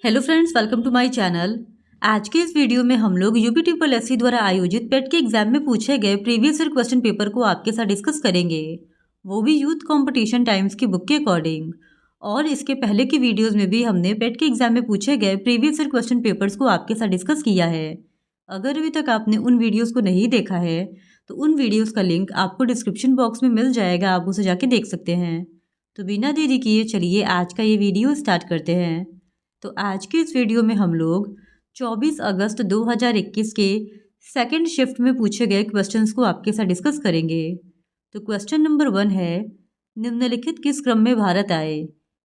Hello friends, welcome to my channel. आज के इस वीडियो में हम लोग यूपीट्रिपल द्वारा आयोजित पेट के एग्जाम में पूछे गए प्रीवियस ईयर क्वेश्चन पेपर को आपके साथ डिस्कस करेंगे, वो भी यूथ कंपटीशन टाइम्स की बुक के अकॉर्डिंग। और इसके पहले की वीडियोस में भी हमने पेट के एग्जाम में पूछे गए प्रीवियस ईयर क्वेश्चन पेपर्स को आपके साथ डिस्कस किया है। अगर अभी तक आपने उन वीडियोज़ को नहीं देखा है तो उन वीडियोज़ का लिंक आपको डिस्क्रिप्शन बॉक्स में मिल जाएगा, आप उसे जाके देख सकते हैं। तो बिना देरी किए चलिए आज का ये वीडियो स्टार्ट करते हैं। तो आज के इस वीडियो में हम लोग 24 अगस्त 2021 के सेकंड शिफ्ट में पूछे गए क्वेश्चंस को आपके साथ डिस्कस करेंगे। तो क्वेश्चन नंबर 1 है, निम्नलिखित किस क्रम में भारत आए?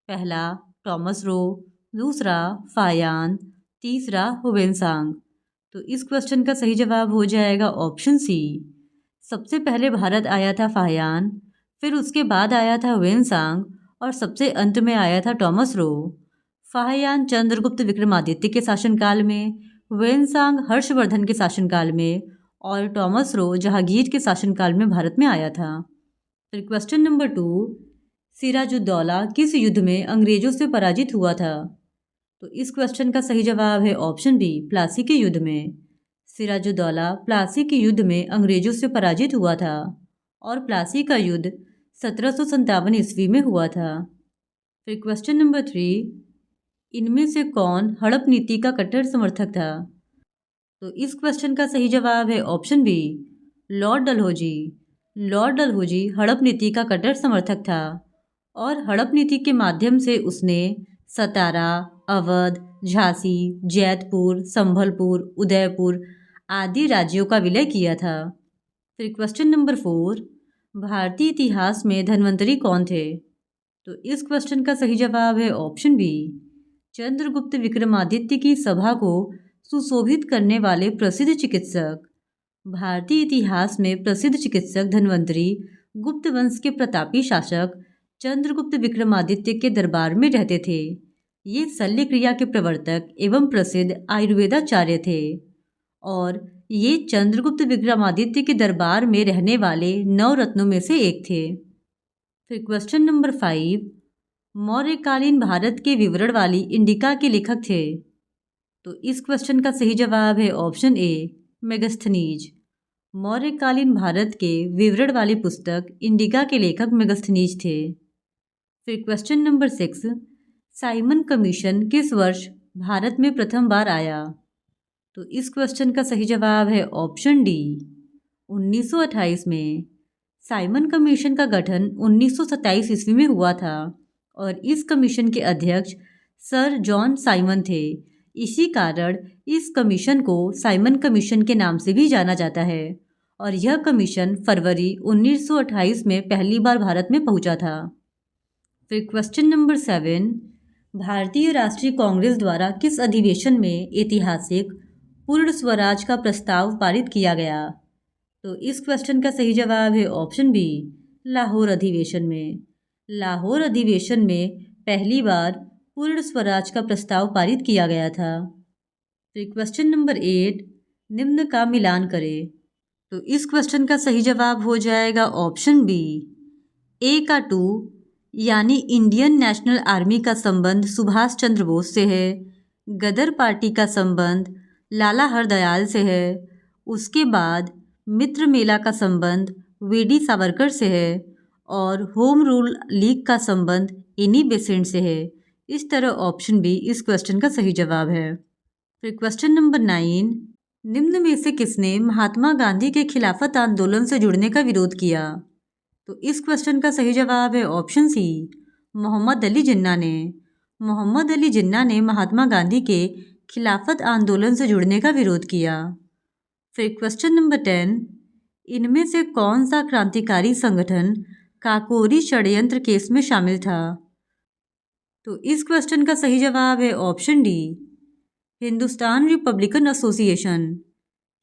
पहला टॉमस रो, दूसरा फायान, तीसरा हुवेनसांग। तो इस क्वेश्चन का सही जवाब हो जाएगा ऑप्शन सी। सबसे पहले भारत आया था फायान, फिर उसके बाद आया था हुवेनसांग और सबसे अंत में आया था टॉमस रो। फाहियान चंद्रगुप्त विक्रमादित्य के शासनकाल में, हुवेनसांग हर्षवर्धन के शासनकाल में और टॉमस रो जहांगीर के शासनकाल में भारत में आया था। फिर क्वेश्चन नंबर 2, सिराजुद्दौला किस युद्ध में अंग्रेजों से पराजित हुआ था? तो इस क्वेश्चन का सही जवाब है ऑप्शन बी, प्लासी के युद्ध में। सिराजुद्दौला प्लासी के युद्ध में अंग्रेजों से पराजित हुआ था और प्लासी का युद्ध 1757 ईस्वी में हुआ था। फिर क्वेश्चन नंबर 3, इनमें से कौन हड़प नीति का कट्टर समर्थक था? तो इस क्वेश्चन का सही जवाब है option B, Lord Dalhousie. Lord Dalhousie हड़प नीति का कट्टर समर्थक था और हड़प नीति के माध्यम से उसने सतारा, अवध, झांसी, जैतपुर, संभलपुर, उदयपुर आदि राज्यों का विलय किया था। फिर क्वेश्चन नंबर 4, भारतीय इतिहास में धन्वंतरी कौन थे? तो इस क्वेश्चन का सही जवाब है ऑप्शन बी, चंद्रगुप्त विक्रमादित्य की सभा को सुशोभित करने वाले प्रसिद्ध चिकित्सक। भारतीय इतिहास में प्रसिद्ध चिकित्सक धन्वंतरी गुप्त वंश के प्रतापी शासक चंद्रगुप्त विक्रमादित्य के दरबार में रहते थे। ये शल्य क्रिया के प्रवर्तक एवं प्रसिद्ध आयुर्वेदाचार्य थे और ये चंद्रगुप्त विक्रमादित्य के दरबार में रहने वाले 9 रत्नों में से एक थे। फिर क्वेश्चन नंबर 5, मौर्यकालीन भारत के विवरण वाली इंडिका के लेखक थे? तो इस क्वेश्चन का सही जवाब है ऑप्शन ए, मेगस्थनीज। मौर्यकालीन भारत के विवरण वाली पुस्तक इंडिका के लेखक मेगस्थनीज थे। फिर क्वेश्चन नंबर 6, साइमन कमीशन किस वर्ष भारत में प्रथम बार आया? तो इस क्वेश्चन का सही जवाब है ऑप्शन डी, 1928 में। साइमन कमीशन का गठन 1927 ईस्वी में हुआ था और इस कमीशन के अध्यक्ष सर जॉन साइमन थे। इसी कारण इस कमीशन को साइमन कमीशन के नाम से भी जाना जाता है और यह कमीशन फरवरी 1928 में पहली बार भारत में पहुंचा था। फिर क्वेश्चन नंबर 7, भारतीय राष्ट्रीय कांग्रेस द्वारा किस अधिवेशन में ऐतिहासिक पूर्ण स्वराज का प्रस्ताव पारित किया गया? तो इस क्वेश्चन का सही जवाब है ऑप्शन बी, लाहौर अधिवेशन में। लाहौर अधिवेशन में पहली बार पूर्ण स्वराज का प्रस्ताव पारित किया गया था। फिर क्वेश्चन नंबर 8, निम्न का मिलान करें। तो इस क्वेश्चन का सही जवाब हो जाएगा ऑप्शन बी, ए का 2 यानी इंडियन नेशनल आर्मी का संबंध सुभाष चंद्र बोस से है, गदर पार्टी का संबंध लाला हरदयाल से है, उसके बाद मित्र मेला का संबंध वीडी सावरकर से है और होम रूल लीग का संबंध एनी बेसेंट से है। इस तरह ऑप्शन बी इस क्वेश्चन का सही जवाब है। फिर क्वेश्चन नंबर 9, निम्न में से किसने महात्मा गांधी के खिलाफत आंदोलन से जुड़ने का विरोध किया? तो इस क्वेश्चन का सही जवाब है ऑप्शन सी, मोहम्मद अली जिन्ना ने। मोहम्मद अली जिन्ना ने महात्मा गांधी के खिलाफत आंदोलन से जुड़ने का विरोध किया। फिर क्वेश्चन नंबर 10, इनमें से कौन सा क्रांतिकारी संगठन काकोरी षड्यंत्र केस में शामिल था? तो इस क्वेश्चन का सही जवाब है option D, Hindustan Republican association.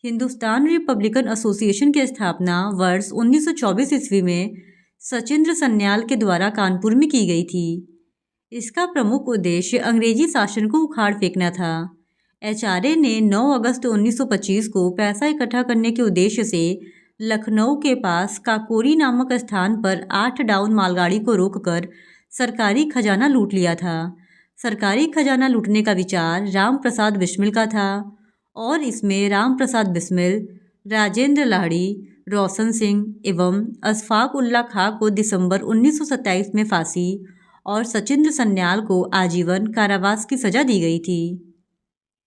Hindustan Republican association की स्थापना वर्ष 1924 ईस्वी में सचिंद्र सन्याल के द्वारा कानपुर में की गई थी। इसका प्रमुख उद्देश्य अंग्रेजी शासन को उखाड़ फेंकना था। एचआरए ने 9 अगस्त 1925 को पैसा इकट्ठा करने के उद्देश्य से लखनऊ के पास काकोरी नामक स्थान पर 8 डाउन मालगाड़ी को रोककर सरकारी खजाना लूट लिया था। सरकारी खजाना लूटने का विचार राम प्रसाद बिस्मिल का था और इसमें राम प्रसाद बिस्मिल, राजेंद्र लाहिड़ी, रोशन सिंह एवं अशफाक उल्ला खां को दिसंबर 1927 में फांसी और सचिंद्र सन्याल को आजीवन कारावास की सजा दी गई थी।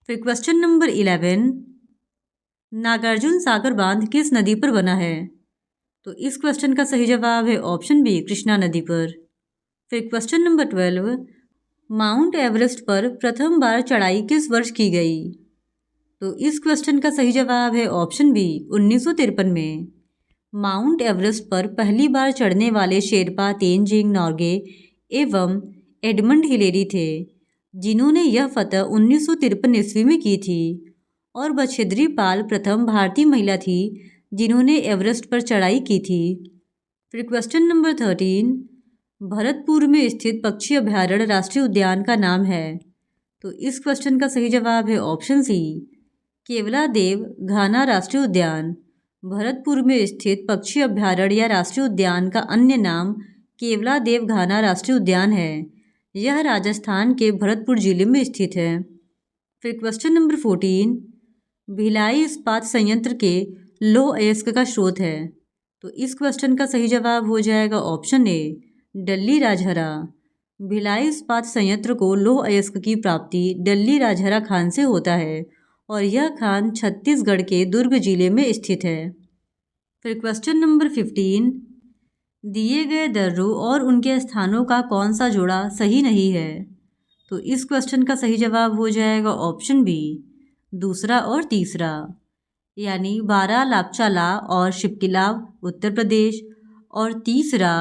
फिर क्वेश्चन नंबर 11, नागार्जुन सागर बांध किस नदी पर बना है? तो इस क्वेश्चन का सही जवाब है ऑप्शन बी, कृष्णा नदी पर। फिर क्वेश्चन नंबर 12, माउंट एवरेस्ट पर प्रथम बार चढ़ाई किस वर्ष की गई? तो इस क्वेश्चन का सही जवाब है ऑप्शन बी, 1953 में। माउंट एवरेस्ट पर पहली बार चढ़ने वाले शेरपा तेनजिंग नोर्गे एवं एडमंड हिलेरी थे, जिन्होंने यह फतह 1953 ईस्वी में की थी और बछेद्री पाल प्रथम भारतीय महिला थी जिन्होंने एवरेस्ट पर चढ़ाई की थी। फिर क्वेश्चन नंबर 13, भरतपुर में स्थित पक्षी अभयारण्य राष्ट्रीय उद्यान का नाम है? तो इस क्वेश्चन का सही जवाब है ऑप्शन सी, केवलादेव घाना राष्ट्रीय उद्यान। भरतपुर में स्थित पक्षी अभयारण्य या राष्ट्रीय उद्यान का अन्य नाम केवलादेव घाना राष्ट्रीय उद्यान है। यह राजस्थान के भरतपुर जिले में स्थित है। फिर क्वेश्चन नंबर 14, भिलाई इस्पात संयंत्र के लौह अयस्क का स्रोत है? तो इस क्वेश्चन का सही जवाब हो जाएगा ऑप्शन ए, डल्ली राजहरा। भिलाई इस्पात संयंत्र को लौह अयस्क की प्राप्ति डल्ली राजहरा खान से होता है और यह खान छत्तीसगढ़ के दुर्ग जिले में स्थित है। फिर क्वेश्चन नंबर 15, दिए गए दर्रों और उनके स्थानों का कौन सा जोड़ा सही नहीं है? तो इस क्वेश्चन का सही जवाब हो जाएगा ऑप्शन बी, दूसरा और तीसरा, यानी बारा लापचाला और शिप्किला उत्तर प्रदेश और तीसरा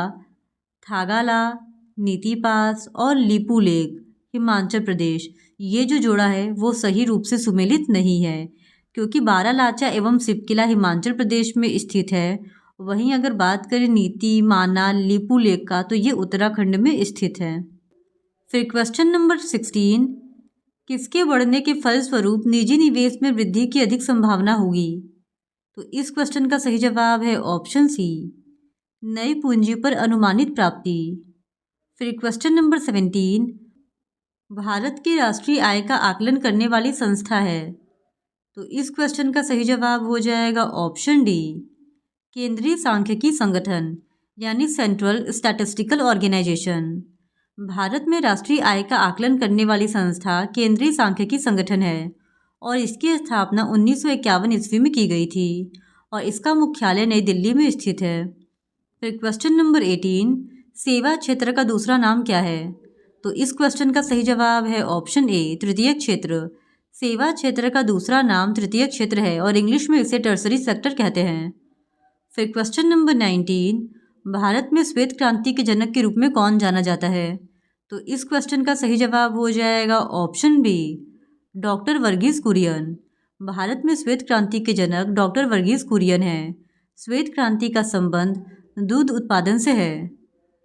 थागाला, नीति पास और लिपुलेख हिमाचल प्रदेश। ये जो जोड़ा है वो सही रूप से सुमेलित नहीं है क्योंकि बारालाचा एवं शिप्किला हिमाचल प्रदेश में स्थित है। वहीं अगर बात करें नीति, माना, लिपुलेख का तो ये उत्तराखंड में स्थित है। फिर क्वेश्चन नंबर 16, किसके बढ़ने के फलस्वरूप निजी निवेश में वृद्धि की अधिक संभावना होगी? तो इस क्वेश्चन का सही जवाब है ऑप्शन सी, नई पूंजी पर अनुमानित प्राप्ति। फिर क्वेश्चन नंबर 17, भारत की राष्ट्रीय आय का आकलन करने वाली संस्था है? तो इस क्वेश्चन का सही जवाब हो जाएगा ऑप्शन डी, केंद्रीय सांख्यिकी संगठन यानी सेंट्रल स्टैटिस्टिकल ऑर्गेनाइजेशन। भारत में राष्ट्रीय आय का आकलन करने वाली संस्था केंद्रीय सांख्यिकी संगठन है और इसकी स्थापना 1951 ईस्वी में की गई थी और इसका मुख्यालय नई दिल्ली में स्थित है। फिर क्वेश्चन नंबर 18, सेवा क्षेत्र का दूसरा नाम क्या है? तो इस क्वेश्चन का सही जवाब है ऑप्शन ए, तृतीय क्षेत्र। सेवा क्षेत्र का दूसरा नाम तृतीय क्षेत्र है और इंग्लिश में इसे टर्सरी सेक्टर कहते हैं। फिर क्वेश्चन नंबर 19, भारत में श्वेत क्रांति के जनक के रूप में कौन जाना जाता है? तो इस क्वेश्चन का सही जवाब हो जाएगा option B, doctor Verghese Kurien. Bharat में श्वेत क्रांति के जनक डॉक्टर वर्गीस कुरियन हैं। श्वेत क्रांति का संबंध दूध उत्पादन से है।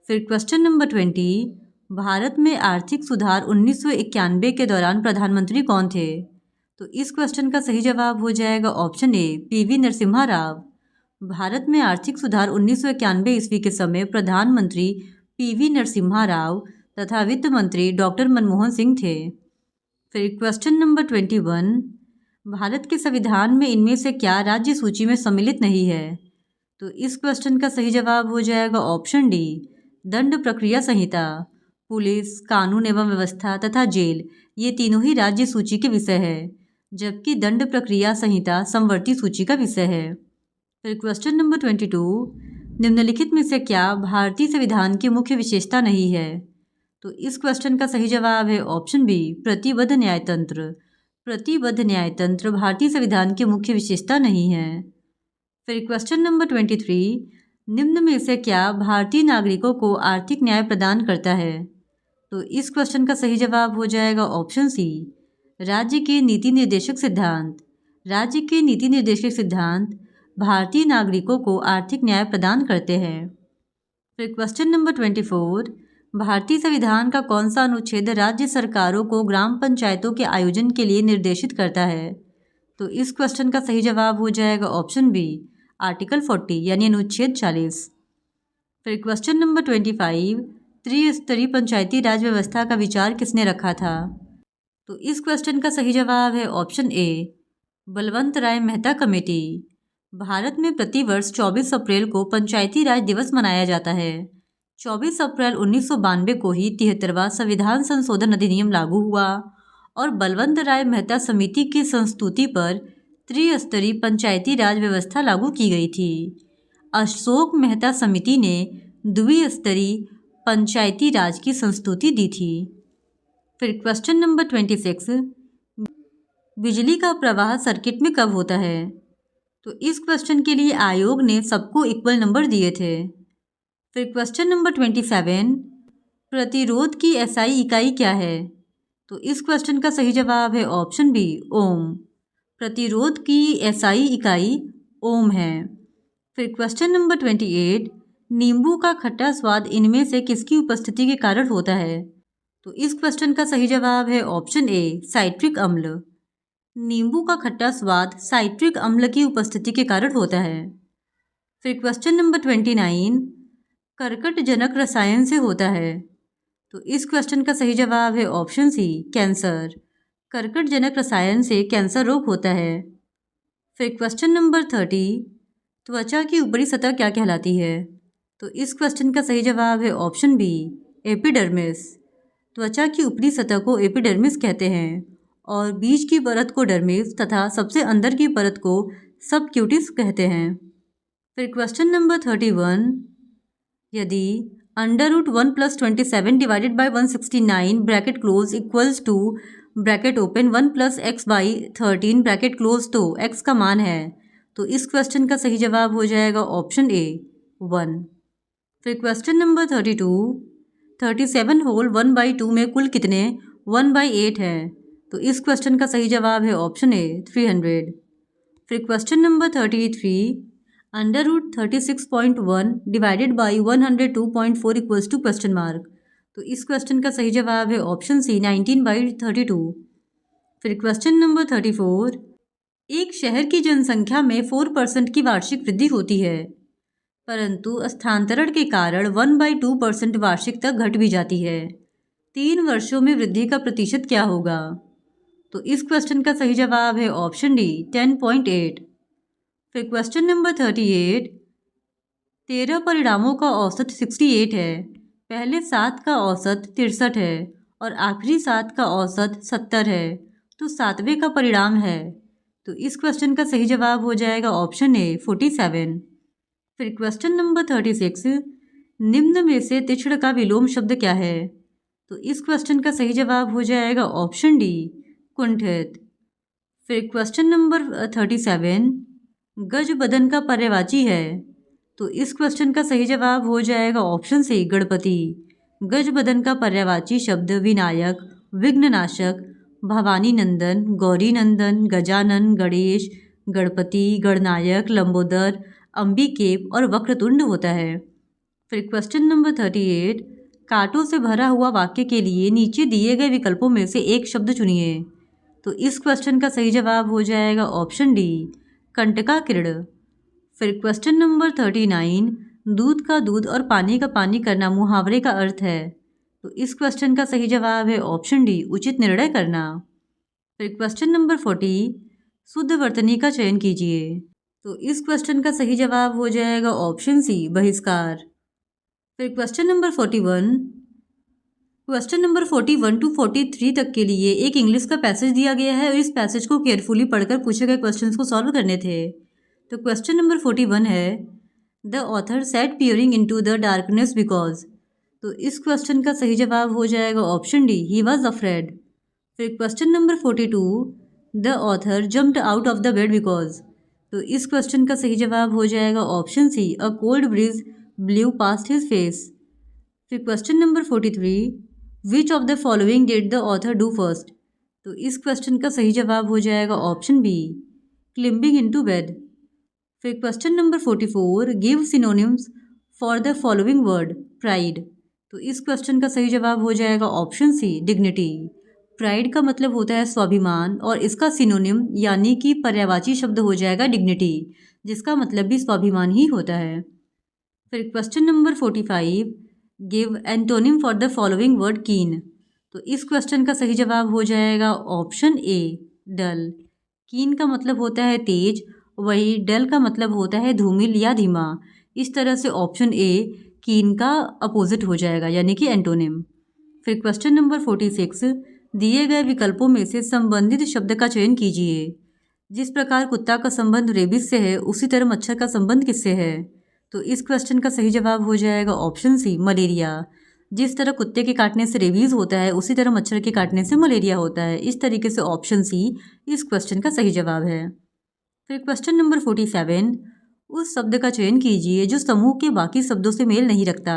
फिर क्वेश्चन नंबर 20, भारत में आर्थिक सुधार 1991 के दौरान प्रधानमंत्री कौन थे? तो इस क्वेश्चन का सही जवाब हो जाएगा option A, PV Narasimha Rao. Bharat में आर्थिक सुधार 1991 ईस्वी के समय प्रधानमंत्री पीवी नरसिम्हा राव तथा वित्त मंत्री डॉक्टर मनमोहन सिंह थे। फिर क्वेश्चन नंबर 21, भारत के संविधान में इनमें से क्या राज्य सूची में सम्मिलित नहीं है? तो इस क्वेश्चन का सही जवाब हो जाएगा ऑप्शन डी, दंड प्रक्रिया संहिता। पुलिस, कानून एवं व्यवस्था तथा जेल ये तीनों ही राज्य सूची के विषय है, जबकि दंड प्रक्रिया संहिता समवर्ती सूची का विषय है। फिर क्वेश्चन नंबर 22, निम्नलिखित में से क्या भारतीय संविधान की मुख्य विशेषता नहीं है? तो इस क्वेश्चन का सही जवाब है ऑप्शन बी, प्रतिबद्ध न्यायतंत्र। प्रतिबद्ध न्यायतंत्र भारतीय संविधान की मुख्य विशेषता नहीं है। फिर क्वेश्चन नंबर 23, निम्न में से क्या भारतीय नागरिकों को आर्थिक न्याय प्रदान करता है? तो इस क्वेश्चन का सही जवाब हो जाएगा ऑप्शन सी, राज्य के नीति निर्देशक सिद्धांत। राज्य के नीति निर्देशक सिद्धांत भारतीय नागरिकों को आर्थिक न्याय प्रदान करते हैं। फिर क्वेश्चन नंबर 24, भारतीय संविधान का कौन सा अनुच्छेद राज्य सरकारों को ग्राम पंचायतों के आयोजन के लिए निर्देशित करता है? तो इस क्वेश्चन का सही जवाब हो जाएगा ऑप्शन बी, आर्टिकल 40 यानी अनुच्छेद 40। फिर क्वेश्चन नंबर 25, त्रिस्तरीय पंचायती राज व्यवस्था का विचार किसने रखा था? तो इस क्वेश्चन का सही जवाब है option A, Balwant Rai Mehta committee. Bharat में प्रतिवर्ष 24 अप्रैल को पंचायती राज दिवस मनाया जाता है। 24 अप्रैल 1992 को ही 73वां संविधान संशोधन अधिनियम लागू हुआ और बलवंत राय मेहता समिति की संस्तुति पर त्रिस्तरीय पंचायती राज व्यवस्था लागू की गई थी। अशोक मेहता समिति ने द्विस्तरीय पंचायती राज की संस्तुति दी थी। फिर क्वेश्चन नंबर 26, बिजली का प्रवाह सर्किट में कब होता है? तो इस क्वेश्चन के लिए आयोग ने सबको इक्वल नंबर दिए थे। फिर क्वेश्चन नंबर 27, प्रतिरोध की एसआई इकाई क्या है? तो इस क्वेश्चन का सही जवाब है ऑप्शन बी, ओम। प्रतिरोध की एसआई इकाई ओम है। फिर क्वेश्चन नंबर 28, नींबू का खट्टा स्वाद इनमें से किसकी उपस्थिति के कारण होता है? तो इस क्वेश्चन का सही जवाब है ऑप्शन ए, साइट्रिक अम्ल। नींबू का खट्टा स्वाद साइट्रिक अम्ल की उपस्थिति के कारण होता है। फिर क्वेश्चन नंबर 29, कर्कटजनक रसायन से होता है। तो इस क्वेश्चन का सही जवाब है ऑप्शन सी, कैंसर। कर्कटजनक रसायन से कैंसर रोग होता है। फिर क्वेश्चन नंबर 30, त्वचा की ऊपरी सतह क्या कहलाती है? तो इस क्वेश्चन का सही जवाब है ऑप्शन बी, एपिडर्मिस। त्वचा की ऊपरी सतह को एपिडर्मिस कहते हैं और बीच की परत को डर्मिस तथा सबसे अंदर की परत को सबक्यूटिस कहते हैं। फिर क्वेश्चन नंबर 31, यदि √1 + 27 divided by 169 bracket close equals to bracket open 1 + x/13 bracket close तो x का मान है, तो इस क्वेश्चन का सही जवाब हो जाएगा ऑप्शन ए, 1। फिर क्वेश्चन नंबर 32, 37 होल 1/2 में कुल कितने 1/8 है? तो इस क्वेश्चन का सही जवाब है ऑप्शन ए, 300। फिर question number 33, √36.1 divided by 102.4 equals to question mark. तो इस क्वेश्चन का सही जवाब है ऑप्शन सी, 19/32। फिर क्वेश्चन नंबर 34, एक शहर की जनसंख्या में 4% की वार्षिक वृद्धि होती है, परंतु स्थानांतरण के कारण 1/2% वार्षिक तक घट भी जाती है। 3 वर्षों में वृद्धि का प्रतिशत क्या होगा? तो इस क्वेश्चन का सही जवाब है ऑप्शन डी, 10.8। फिर क्वेश्चन नंबर 38, 13 परिणामों का औसत 68 है, पहले 7 का औसत 63 है और आखिरी 7 का औसत 70 है, तो 7वें का परिणाम है। तो इस क्वेश्चन का सही जवाब हो जाएगा ऑप्शन ए, 47। फिर क्वेश्चन नंबर 36, निम्न में से तीक्ष्ण का विलोम शब्द क्या है? तो इस क्वेश्चन का सही जवाब हो जाएगा ऑप्शन डी, कुंठित। फिर क्वेश्चन नंबर 37, गज बदन का पर्यायवाची है, तो इस क्वेश्चन का सही जवाब हो जाएगा ऑप्शन सी, गणपति। गज बदन का पर्यायवाची शब्द विनायक, विघ्ननाशक, भवानी नंदन, गौरी नंदन, गजानन, गणेश, गणपति, गणनायक, लंबोदर, अंबिकेप और वक्रतुंड होता है। फिर क्वेश्चन नंबर 38, कांटों से भरा हुआ वाक्य के लिए नीचे दिए गए विकल्पों में से एक शब्द चुनिए। तो इस क्वेश्चन का सही जवाब हो जाएगा ऑप्शन डी, कंटकाकीर्ण। फिर क्वेश्चन नंबर 39, दूध का दूध और पानी का पानी करना मुहावरे का अर्थ है, तो इस क्वेश्चन का सही जवाब है ऑप्शन डी, उचित निर्णय करना। फिर क्वेश्चन नंबर 40, शुद्ध वर्तनी का चयन कीजिए। तो इस क्वेश्चन का सही जवाब हो जाएगा ऑप्शन सी, बहिष्कार। फिर question number 41, question number 41 to 43 तक के लिए एक इंग्लिश का पैसेज दिया गया है और इस पैसेज को केयरफुली पढ़कर पूछे गए क्वेश्चंस को सॉल्व करने थे। तो क्वेश्चन नंबर 41 है, the author sat peering into the darkness because. तो इस क्वेश्चन का सही जवाब हो जाएगा option D, he was afraid. फिर question number 42, the author jumped out of the bed because. तो इस क्वेश्चन का सही जवाब हो जाएगा option C, a cold breeze blew past his face. फिर question number 43, which of the following did the author do first. तो इस क्वेश्चन का सही जवाब हो जाएगा option B, climbing into bed. फिर question number 44, give synonyms for the following word pride. तो इस क्वेश्चन का सही जवाब हो जाएगा ऑप्शन सी, डिग्निटी। प्राइड का मतलब होता है स्वाभिमान और इसका सिनोनिम यानी कि पर्यायवाची शब्द हो जाएगा डिग्निटी, जिसका मतलब भी स्वाभिमान ही होता है। फिर question number 45, give antonym for the following word कीन। तो इस क्वेश्चन का सही जवाब हो जाएगा ऑप्शन ए डल। कीन का मतलब होता है तेज, वही डल का मतलब होता है धूमिल या धीमा। इस तरह से ऑप्शन ए कीन का अपोजिट हो जाएगा यानी कि एंटोनिम। फिर क्वेश्चन नंबर 46, दिए गए विकल्पों में से संबंधित शब्द का चयन कीजिए। जिस प्रकार कुत्ता का संबंध रेबिस से है उसी तरह मच्छर का संबंध किससे है? तो इस क्वेश्चन का सही जवाब हो जाएगा ऑप्शन सी मलेरिया। जिस तरह कुत्ते के काटने से रेबीज होता है उसी तरह मच्छर के काटने से मलेरिया होता है। इस तरीके से ऑप्शन सी इस क्वेश्चन का सही जवाब है। फिर क्वेश्चन नंबर 47, उस शब्द का चयन कीजिए जो समूह के बाकी शब्दों से मेल नहीं रखता।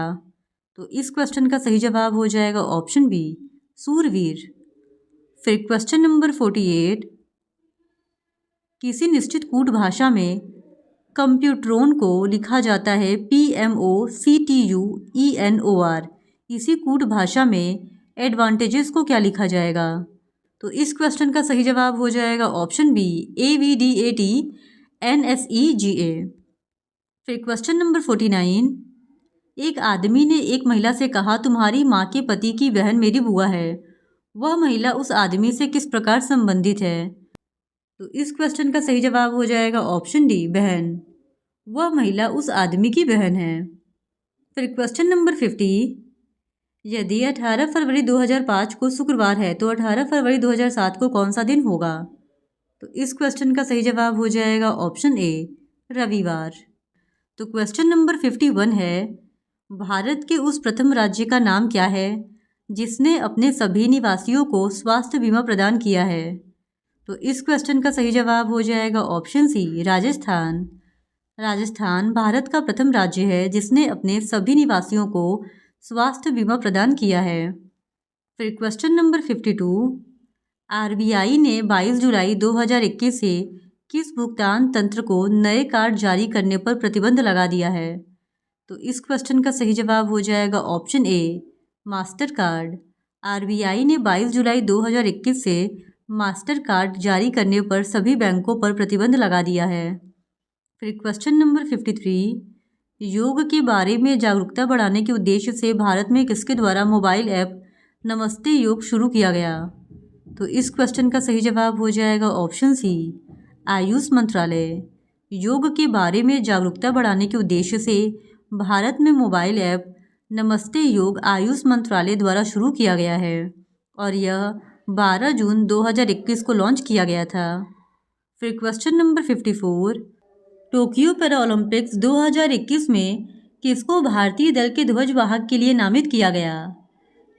तो इस क्वेश्चन का सही जवाब हो जाएगा ऑप्शन बी सूरवीर। फिर क्वेश्चन नंबर 48, किसी निश्चित कूट भाषा में कंप्यूट्रोन को लिखा जाता है PMOCTUENOR। इसी कूट भाषा में एडवांटेजेस को क्या लिखा जाएगा? तो इस क्वेश्चन का सही जवाब हो जाएगा ऑप्शन बी AVDATNSEGA। फिर क्वेश्चन नंबर 49, एक आदमी ने एक महिला से कहा तुम्हारी माँ के पति की बहन मेरी बुआ है। वह महिला उस आदमी से किस प्रकार संबंधित है? तो इस क्वेश्चन का सही जवाब हो जाएगा ऑप्शन डी बहन। वह महिला उस आदमी की बहन है। फिर क्वेश्चन नंबर 50, यदि 18 फरवरी 2005 को शुक्रवार है तो 18 फरवरी 2007 को कौन सा दिन होगा? तो इस क्वेश्चन का सही जवाब हो जाएगा ऑप्शन ए रविवार। तो क्वेश्चन नंबर 51 है, भारत के उस प्रथम राज्य का नाम क्या है जिसने अपने सभी निवासियों को स्वास्थ्य बीमा प्रदान किया है? तो इस क्वेश्चन का सही जवाब हो जाएगा ऑप्शन सी राजस्थान। राजस्थान भारत का प्रथम राज्य है जिसने अपने सभी निवासियों को स्वास्थ्य बीमा प्रदान किया है। फिर क्वेश्चन नंबर 52, RBI ने 22 जुलाई 2021 से किस भुगतान तंत्र को नए कार्ड जारी करने पर प्रतिबंध लगा दिया है? तो इस क्वेश्चन का सही जवाब हो जाएगा option A master card. RBI ने 22 जुलाई 2021 से मास्टर कार्ड जारी करने पर सभी बैंकों पर प्रतिबंध लगा दिया है। फिर क्वेश्चन नंबर 53, योग के बारे में जागरूकता बढ़ाने के उद्देश्य से भारत में किसके द्वारा मोबाइल ऐप नमस्ते योग शुरू किया गया? तो इस क्वेश्चन का सही जवाब हो जाएगा ऑप्शन सी आयुष मंत्रालय। योग के बारे में जागरूकता बढ़ाने के उद्देश्य से भारत में मोबाइल ऐप नमस्ते योग आयुष मंत्रालय द्वारा शुरू किया गया है और यह 12 जून 2021 को लॉन्च किया गया था। फिर क्वेश्चन नंबर 54, टोक्यो पैरालंपिक्स 2021 में किसको भारतीय दल के ध्वजवाहक के लिए नामित किया गया?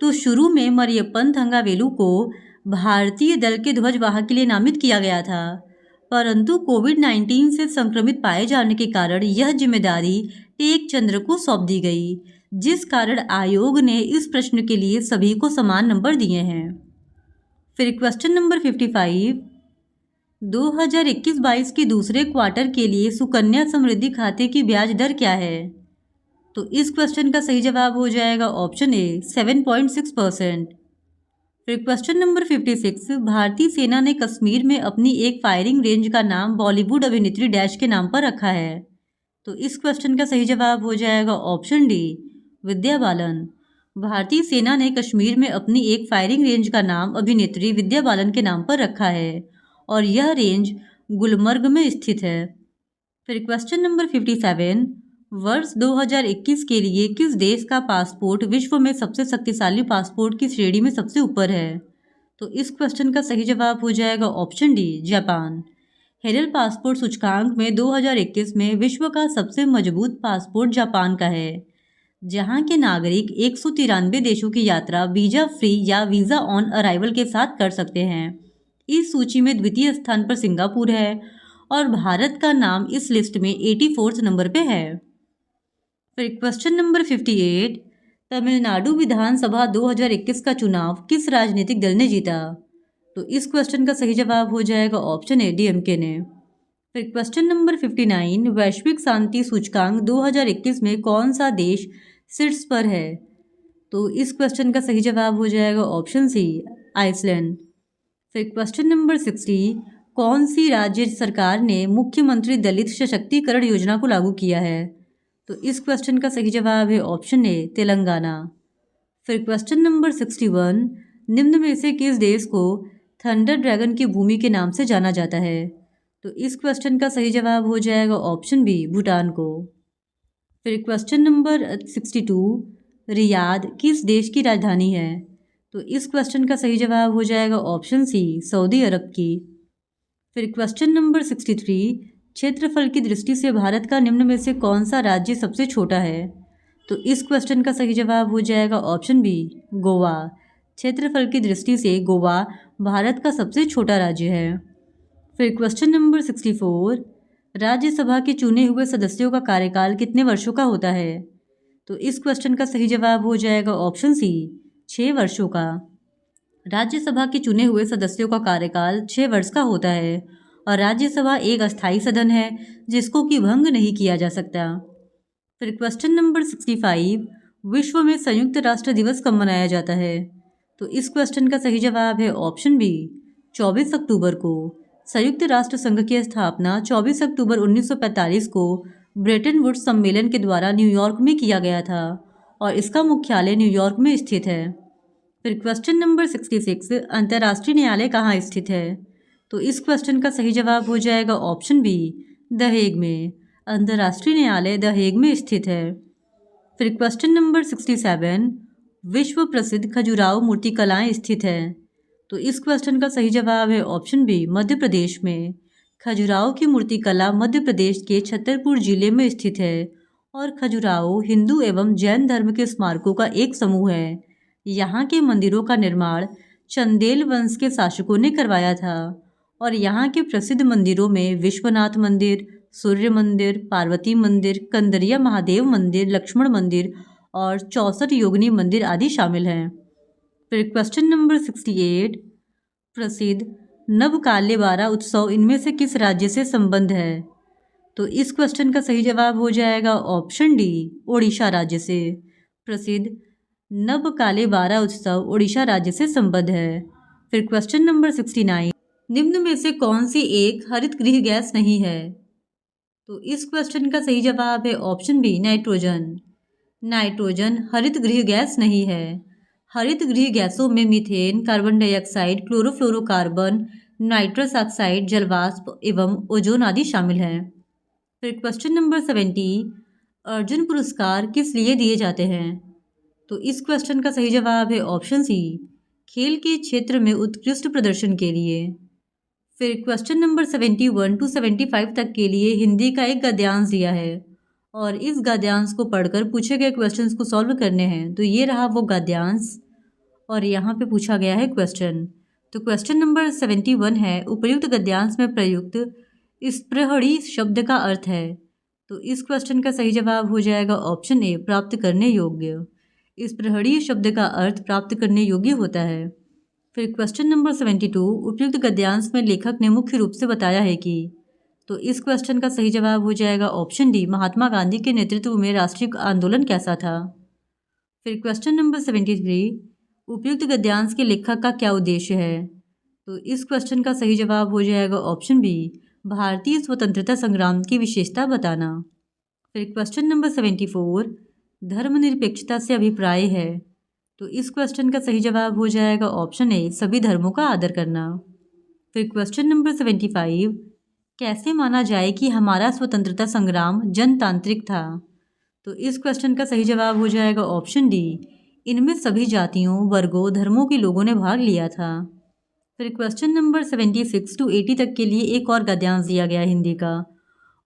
तो शुरू में मरियप्पन थंगावेलु को भारतीय दल के ध्वजवाहक के लिए नामित किया गया था, परंतु कोविड-19 से संक्रमित पाए जाने के कारण यह जिम्मेदारी टेक चंद्र को सौंप दी गई, जिस कारण आयोग ने इस प्रश्न के लिए सभी को समान नंबर दिए हैं। फिर क्वेश्चन नंबर 55, 2021-22 के दूसरे क्वार्टर के लिए सुकन्या समृद्धि खाते की ब्याज दर क्या है? तो इस क्वेश्चन का सही जवाब हो जाएगा ऑप्शन ए 7.6%। फिर क्वेश्चन नंबर 56, भारतीय सेना ने कश्मीर में अपनी एक फायरिंग रेंज का नाम बॉलीवुड अभिनेत्री डैश के नाम पर रखा है। तो इस क्वेश्चन का सही जवाब हो जाएगा ऑप्शन डी विद्या बालन। भारतीय सेना ने कश्मीर में अपनी एक फायरिंग रेंज का नाम अभिनेत्री विद्या बालन के नाम पर रखा है और यह रेंज गुलमर्ग में स्थित है। फिर क्वेश्चन नंबर 57, वर्ष 2021 के लिए किस देश का पासपोर्ट विश्व में सबसे शक्तिशाली पासपोर्ट की श्रेणी में सबसे ऊपर है? तो इस क्वेश्चन का सही जवाब हो जाएगा ऑप्शन डी जापान। हेरल पासपोर्ट सूचकांक में 2021 में विश्व का सबसे मजबूत पासपोर्ट जापान का है, जहां के नागरिक 193 देशों की यात्रा वीजा फ्री या वीज़ा ऑन अराइवल के साथ कर सकते हैं। इस सूची में द्वितीय स्थान पर सिंगापुर है और भारत का नाम इस लिस्ट में 84 नंबर पे है। फिर क्वेश्चन नंबर 58, तमिलनाडु विधानसभा 2021 का चुनाव किस राजनीतिक दल ने जीता? तो इस क्वेश्चन का सही जवाब हो जाएगा ऑप्शन ए डीएमके ने। फिर क्वेश्चन नंबर 59, वैश्विक शांति सूचकांक 2021 में कौन सा देश शीर्ष पर है? तो इस क्वेश्चन का सही जवाब हो जाएगा ऑप्शन सी आइसलैंड। फिर क्वेश्चन नंबर 60, कौन सी राज्य सरकार ने मुख्यमंत्री दलित सशक्तिकरण योजना को लागू किया है? तो इस क्वेश्चन का सही जवाब है ऑप्शन ए तेलंगाना। फिर क्वेश्चन नंबर 61, निम्न में से किस देश को थंडर ड्रैगन की भूमि के नाम से जाना जाता है? तो इस क्वेश्चन का सही जवाब हो जाएगा ऑप्शन बी भूटान को। फिर क्वेश्चन नंबर 62, रियाद किस देश की राजधानी है? तो इस क्वेश्चन का सही जवाब हो जाएगा ऑप्शन सी सऊदी अरब की। फिर क्वेश्चन नंबर 63, क्षेत्रफल की दृष्टि से भारत का निम्न में से कौन सा राज्य सबसे छोटा है? तो इस क्वेश्चन का सही जवाब हो जाएगा ऑप्शन बी गोवा। क्षेत्रफल की दृष्टि से गोवा भारत का सबसे छोटा राज्य है। फिर क्वेश्चन नंबर 64, राज्यसभा के चुने हुए सदस्यों का कार्यकाल कितने वर्षों का होता है? तो इस क्वेश्चन का सही जवाब हो जाएगा ऑप्शन सी 6 वर्षों का। राज्यसभा के चुने हुए सदस्यों का कार्यकाल 6 वर्ष का होता है और राज्यसभा एक अस्थायी सदन है जिसको कि भंग नहीं किया जा सकता। फिर क्वेश्चन नंबर 65, विश्व में संयुक्त राष्ट्र दिवस कब मनाया जाता है? तो इस क्वेश्चन का सही जवाब है ऑप्शन बी 24 अक्टूबर को। संयुक्त राष्ट्र संघ की स्थापना 24 अक्टूबर 1945 को ब्रेटन वुड्स सम्मेलन के द्वारा न्यूयॉर्क में किया गया था और इसका मुख्यालय न्यूयॉर्क में स्थित है। फिर क्वेश्चन नंबर 66, अंतर्राष्ट्रीय न्यायालय कहाँ स्थित है? तो इस क्वेश्चन का सही जवाब हो जाएगा ऑप्शन बी द हेग में। अंतर्राष्ट्रीय न्यायालय द हेग में स्थित है। फिर क्वेश्चन नंबर 67, विश्व प्रसिद्ध खजुराहो मूर्तिकलाएं स्थित है? तो इस क्वेश्चन का सही जवाब है ऑप्शन बी मध्य प्रदेश में। खजुराहो की मूर्तिकला मध्य प्रदेश के छतरपुर जिले में स्थित है और खजुराहो हिंदू एवं जैन धर्म के स्मारकों का एक समूह है। यहाँ के मंदिरों का निर्माण चंदेल वंश के शासकों ने करवाया था और यहाँ के प्रसिद्ध मंदिरों में विश्वनाथ मंदिर, सूर्य मंदिर, पार्वती मंदिर, कंदरिया महादेव मंदिर, लक्ष्मण मंदिर और 64 योगिनी मंदिर आदि शामिल हैं। फिर क्वेश्चन नंबर 68, प्रसिद्ध नवकालेबारा उत्सव इनमें से किस राज्य से संबंध है? तो इस क्वेश्चन का सही जवाब हो जाएगा ऑप्शन डी ओडिशा राज्य से। प्रसिद्ध नवकालेबारा उत्सव ओडिशा राज्य से संबद्ध है। फिर क्वेश्चन नंबर 69, निम्न में से कौन सी एक हरित गृह गैस नहीं है? तो इस क्वेश्चन का सही जवाब है ऑप्शन बी नाइट्रोजन। नाइट्रोजन हरित गृह गैस नहीं है। हरित गृह गैसों में methane, carbon dioxide, chlorofluorocarbon, nitrous oxide, जलवाष्प एवं ओजोन आदि शामिल हैं। फिर क्वेश्चन नंबर 70, अर्जुन पुरस्कार किस लिए दिए जाते हैं? तो इस क्वेश्चन का सही जवाब है ऑप्शन सी खेल के क्षेत्र में उत्कृष्ट प्रदर्शन के लिए। फिर क्वेश्चन नंबर 71 टू 75 तक के लिए हिंदी का एक गद्यांश दिया है और इस गद्यांश को पढ़कर पूछे गए क्वेश्चंस को सॉल्व करने हैं। तो ये रहा वो गद्यांश और यहाँ पे पूछा गया है क्वेश्चन। तो क्वेश्चन नंबर 71 है, उपर्युक्त गद्यांश में प्रयुक्त स्पृहणी शब्द का अर्थ है? तो इस क्वेश्चन का सही जवाब हो जाएगा ऑप्शन ए प्राप्त करने योग्य। स्पृहणी शब्द का अर्थ प्राप्त करने योग्य होता है। फिर क्वेश्चन नंबर 72, उपयुक्त गद्यांश में लेखक ने मुख्य रूप से बताया है कि? तो इस क्वेश्चन का सही जवाब हो जाएगा ऑप्शन डी महात्मा गांधी के नेतृत्व में राष्ट्रीय आंदोलन कैसा था। फिर क्वेश्चन नंबर 73, उपयुक्त गद्यांश के लेखक का क्या उद्देश्य है? तो इस क्वेश्चन का सही जवाब हो जाएगा ऑप्शन बी भारतीय स्वतंत्रता संग्राम की विशेषता बताना। फिर क्वेश्चन नंबर 74, धर्मनिरपेक्षता से अभिप्राय है? तो इस क्वेश्चन का सही जवाब हो जाएगा ऑप्शन ए सभी धर्मों का आदर करना। फिर क्वेश्चन नंबर 75, कैसे माना जाए कि हमारा स्वतंत्रता संग्राम जनतांत्रिक था? तो इस क्वेश्चन का सही जवाब हो जाएगा ऑप्शन डी इनमें सभी जातियों, वर्गों, धर्मों के लोगों ने भाग लिया था। फिर क्वेश्चन नंबर 76 टू 80 तक के लिए एक और गद्यांश दिया गया हिंदी का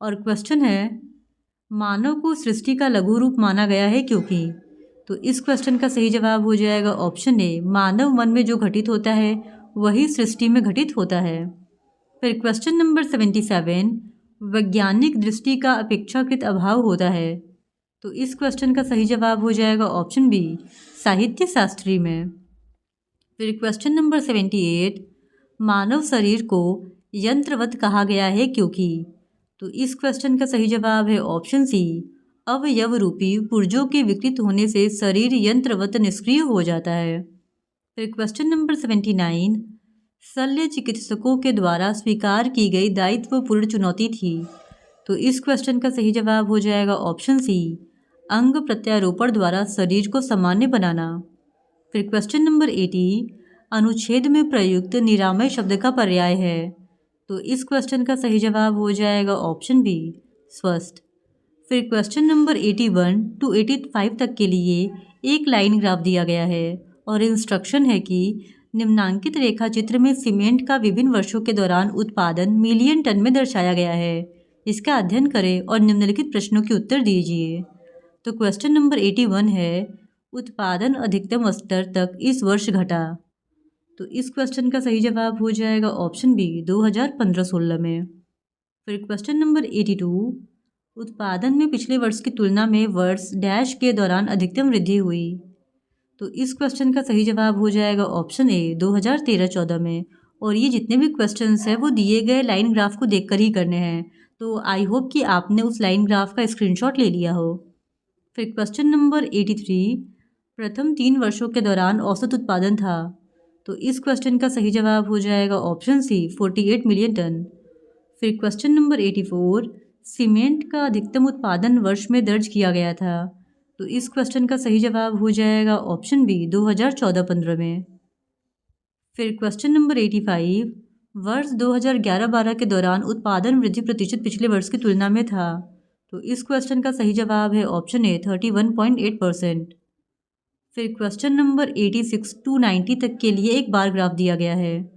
और क्वेश्चन है, मानव को सृष्टि का लघु रूप माना गया है क्योंकि? तो इस क्वेश्चन का सही जवाब हो जाएगा ऑप्शन ए मानव मन में जो घटित होता है वही सृष्टि में घटित होता है। फिर क्वेश्चन नंबर 77, वैज्ञानिक दृष्टि का अपेक्षाकृत अभाव होता है? तो इस क्वेश्चन का सही जवाब हो जाएगा ऑप्शन बी साहित्य शास्त्री में। फिर क्वेश्चन नंबर 78, मानव शरीर को यंत्रवत कहा गया है क्योंकि? तो इस क्वेश्चन का सही जवाब है ऑप्शन सी अवयव रूपी पुर्जों के विकृत होने से शरीर यंत्रवत निष्क्रिय हो जाता है। फिर क्वेश्चन नंबर 79, शल्य चिकित्सकों के द्वारा स्वीकार की गई दायित्वपूर्ण चुनौती थी? तो इस क्वेश्चन का सही जवाब हो जाएगा ऑप्शन सी, अंग प्रत्यारोपण द्वारा शरीर को सामान्य बनाना। फिर क्वेश्चन नंबर 80, अनुच्छेद में प्रयुक्त निरामय शब्द का पर्याय है। तो इस क्वेश्चन का सही जवाब हो जाएगा ऑप्शन बी, स्वस्थ। फिर क्वेश्चन नंबर 81 टू 85 तक के लिए एक लाइन ग्राफ दिया गया है और इंस्ट्रक्शन है कि निम्नांकित रेखा चित्र में सीमेंट का विभिन्न वर्षों के दौरान उत्पादन मिलियन टन में दर्शाया गया है। इसका अध्ययन करें और निम्नलिखित प्रश्नों के उत्तर दीजिए। तो क्वेश्चन नंबर 81 है, उत्पादन अधिकतम स्तर तक इस वर्ष घटा। तो इस क्वेश्चन का सही जवाब हो जाएगा ऑप्शन बी, 2015-16 में। फिर क्वेश्चन नंबर 82, उत्पादन में पिछले वर्ष की तुलना में वर्ष डैश के दौरान अधिकतम वृद्धि हुई। तो इस क्वेश्चन का सही जवाब हो जाएगा ऑप्शन ए, 2013-14 में। और ये जितने भी क्वेश्चंस हैं वो दिए गए लाइन ग्राफ को देखकर ही करने हैं। तो आई होप कि आपने उस लाइन ग्राफ का स्क्रीनशॉट ले लिया हो। फिर क्वेश्चन नंबर 83, प्रथम 3 वर्षों के दौरान औसत उत्पादन था। तो इस क्वेश्चन का सही जवाब हो जाएगा ऑप्शन सी, 48 मिलियन टन। फिर क्वेश्चन नंबर 84, सीमेंट का अधिकतम उत्पादन वर्ष में दर्ज किया गया था। तो इस क्वेश्चन का सही जवाब हो जाएगा ऑप्शन बी, 2014-15 में। फिर क्वेश्चन नंबर 85, वर्ष 2011-12 के दौरान उत्पादन वृद्धि प्रतिशत पिछले वर्ष की तुलना में था। तो इस क्वेश्चन का सही जवाब है ऑप्शन ए, 31.8%। फिर क्वेश्चन नंबर 86 टू 90 तक के लिए एक बार ग्राफ दिया गया है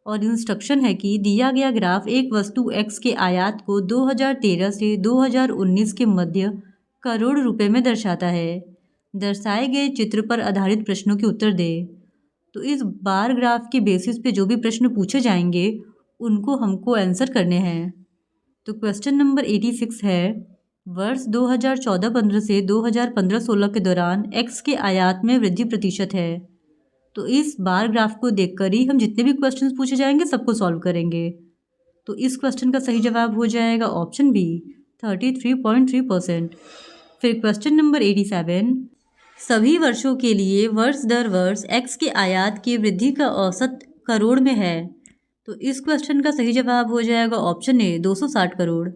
और इंस्ट्रक्शन है कि दिया गया ग्राफ एक वस्तु X के आयात को 2013 से 2019 के मध्य करोड़ रुपए में दर्शाता है। दर्शाए गए चित्र पर आधारित प्रश्नों के उत्तर दे। तो इस बार ग्राफ के बेसिस पे जो भी प्रश्न पूछे जाएंगे उनको हमको आंसर करने हैं। तो क्वेश्चन नंबर 86 है, वर्ष 2014-15 से 2015-16 के दौरान X के आयात में वृद्धि प्रतिशत है। तो इस बार ग्राफ को देखकर ही हम जितने भी क्वेश्चंस पूछे जाएंगे सबको सॉल्व करेंगे। तो इस क्वेश्चन का सही जवाब हो जाएगा ऑप्शन बी, 33.3%। फिर क्वेश्चन नंबर 87, सभी वर्षों के लिए वर्ष दर वर्ष X के आयात की वृद्धि का औसत करोड़ में है। तो इस क्वेश्चन का सही जवाब हो जाएगा ऑप्शन ए, 260 करोड़।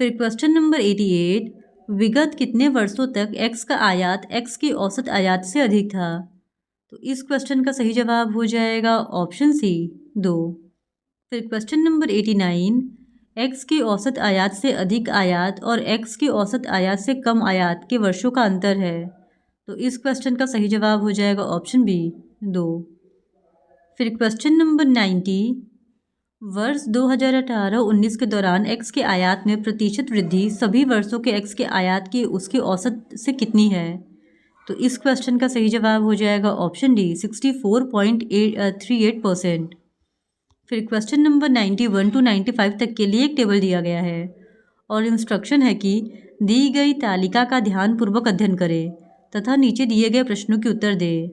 फिर क्वेश्चन नंबर 88, विगत कितने वर्षों तक X का आयात X की औसत आयात से अधिक था। तो इस क्वेश्चन का सही जवाब हो जाएगा ऑप्शन सी, 2। फिर क्वेश्चन नंबर 89, X की औसत आयात से अधिक आयात और X की औसत आयात से कम आयात के वर्षों का अंतर है। तो इस क्वेश्चन का सही जवाब हो जाएगा ऑप्शन बी, 2। फिर क्वेश्चन नंबर 90, वर्ष 2018-19 के दौरान X के आयात में प्रतिशत वृद्धि सभी वर्षों के X के आयात की उसके औसत से कितनी है। तो इस क्वेश्चन का सही जवाब हो जाएगा ऑप्शन डी, 64.38%। फिर क्वेश्चन नंबर 91 टू 95 तक के लिए एक टेबल दिया गया है और इंस्ट्रक्शन है कि दी गई तालिका का ध्यानपूर्वक अध्ययन करें तथा नीचे दिए गए प्रश्नों के उत्तर दें।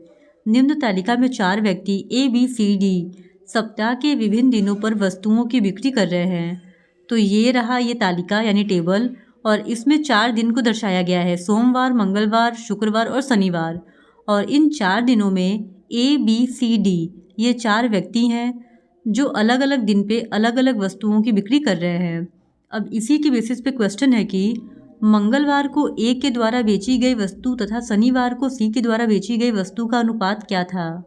निम्न तालिका में 4 व्यक्ति ABCD सप्ताह के विभिन्न दिनों पर वस्तुओं की बिक्री कर रहे हैं। तो ये रहा ये तालिका यानी टेबल और इसमें 4 दिन को दर्शाया गया है, सोमवार, मंगलवार, शुक्रवार और शनिवार। और इन 4 दिनों में ABCD ये 4 व्यक्ति हैं जो अलग अलग दिन पे अलग अलग वस्तुओं की बिक्री कर रहे हैं। अब इसी के बेसिस पे क्वेश्चन है कि मंगलवार को A के द्वारा बेची गई वस्तु तथा शनिवार को C के द्वारा बेची गई वस्तु का अनुपात क्या था।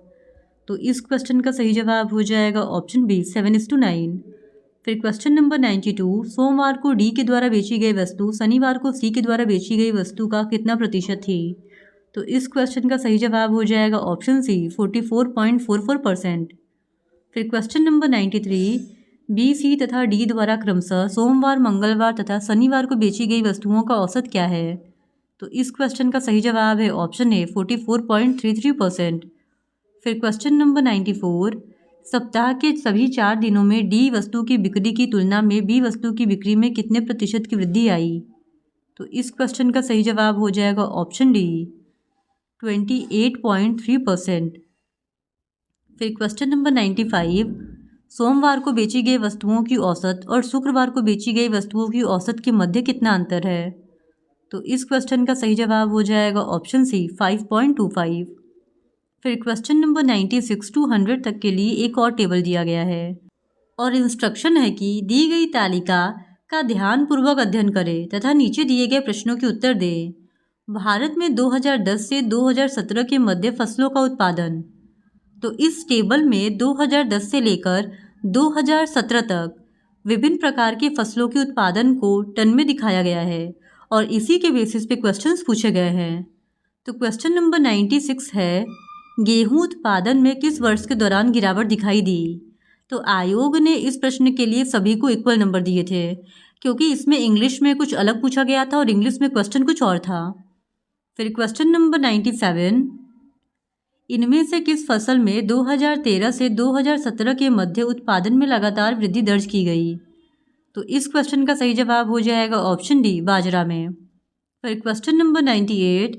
तो इस क्वेश्चन का सही जवाब हो जाएगा ऑप्शन बी, 7:9। फिर क्वेश्चन नंबर 92, सोमवार को D के द्वारा बेची गई वस्तु शनिवार को C के द्वारा बेची गई वस्तु का कितना प्रतिशत थी। तो इस क्वेश्चन का सही जवाब हो जाएगा ऑप्शन सी, 44.44%। फिर क्वेश्चन नंबर 93, B, C तथा D द्वारा क्रमशः सोमवार, मंगलवार तथा शनिवार को बेची गई वस्तुओं का औसत क्या है। तो इस क्वेश्चन का सही जवाब है ऑप्शन ए, 44.33%। फिर क्वेश्चन नंबर 94, सप्ताह के सभी 4 दिनों में डी वस्तु की बिक्री की तुलना में बी वस्तु की बिक्री में कितने प्रतिशत की वृद्धि आई। तो इस क्वेश्चन का सही जवाब हो जाएगा ऑप्शन डी, 28.3%। फिर क्वेश्चन नंबर 95, सोमवार को बेची गई वस्तुओं की औसत और शुक्रवार को बेची गई वस्तुओं की औसत के मध्य कितना अंतर है। तो इस क्वेश्चन का सही जवाब हो जाएगा ऑप्शन सी, 5.25। फिर क्वेश्चन नंबर 96 टू 100 तक के लिए एक और टेबल दिया गया है और इंस्ट्रक्शन है कि दी गई तालिका का ध्यानपूर्वक अध्ययन करें तथा नीचे दिए गए प्रश्नों के उत्तर दें। भारत में 2010 से 2017 के मध्य फसलों का उत्पादन। तो इस टेबल में 2010 से लेकर 2017 तक विभिन्न प्रकार के फसलों के उत्पादन को टन में दिखाया गया है और इसी के बेसिस पे क्वेश्चंस पूछे गए हैं। तो क्वेश्चन नंबर 96 है, गेहूं उत्पादन में किस वर्ष के दौरान गिरावट दिखाई दी। तो आयोग ने इस प्रश्न के लिए सभी को इक्वल नंबर दिए थे क्योंकि इसमें इंग्लिश में कुछ अलग पूछा गया था और इंग्लिश में क्वेश्चन कुछ और था। फिर क्वेश्चन नंबर 97, इनमें से किस फसल में 2013 से 2017 के मध्य उत्पादन में लगातार वृद्धि दर्ज की गई। तो इस क्वेश्चन का सही जवाब हो जाएगा ऑप्शन डी, बाजरा में। फिर क्वेश्चन नंबर 98,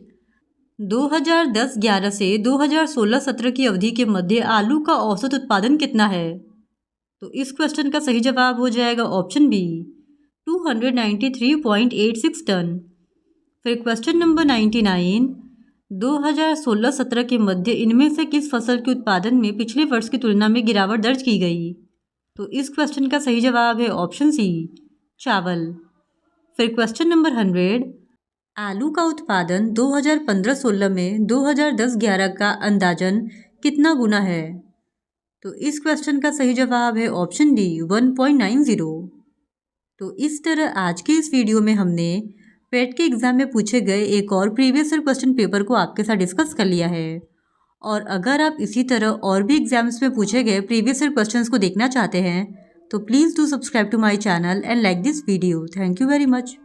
2010-11 से 2016-17 की अवधि के मध्य आलू का औसत उत्पादन कितना है। तो इस क्वेश्चन का सही जवाब हो जाएगा ऑप्शन बी, 293.86 टन। फिर क्वेश्चन नंबर 99, 2016-17 के मध्य इनमें से किस फसल के उत्पादन में पिछले वर्ष की तुलना में गिरावट दर्ज की गई। तो इस क्वेश्चन का सही जवाब है ऑप्शन सी, चावल। फिर क्वेश्चन नंबर 100, आलू का उत्पादन 2015-16 में 2010-11 का अंदाजन कितना गुना है। तो इस क्वेश्चन का सही जवाब है ऑप्शन डी, 1.90। तो इस तरह आज के इस वीडियो में हमने पेट के एग्ज़ाम में पूछे गए एक और प्रीवियस ईयर क्वेश्चन पेपर को आपके साथ डिस्कस कर लिया है। और अगर आप इसी तरह और भी एग्जाम्स में पूछे गए प्रीवियस ईयर क्वेश्चंस को देखना चाहते हैं तो please do subscribe to my channel and like this video. Thank you very much.